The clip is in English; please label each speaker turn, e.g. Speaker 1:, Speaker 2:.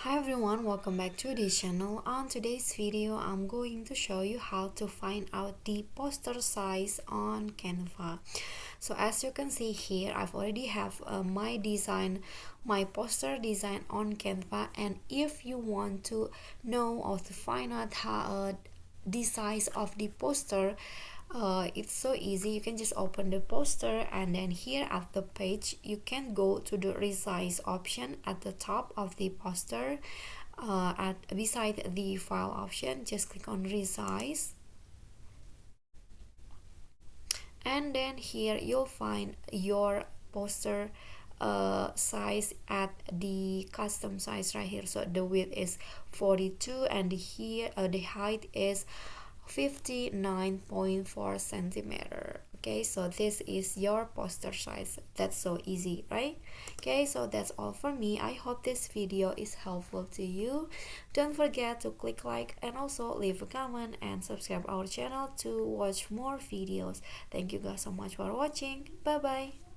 Speaker 1: Hi everyone, welcome back to this channel. On today's video, I'm going to show you how to find out the poster size on Canva. So as you can see here, I've already have my poster design on Canva, and if you want to know or to find out how the size of the poster, it's so easy. You can just open the poster, and then here at the page you can go to the resize option at the top of the poster. At beside the file option, just click on resize, and then here you'll find your poster size at the custom size right here. So the width is 42, and here the height is 59.4 centimeter. Okay, so this is your poster size. That's so easy, right? Okay, so that's all for me. I hope this video is helpful to you. Don't forget to click like and also leave a comment and subscribe our channel to watch more videos. Thank you guys so much for watching. Bye bye.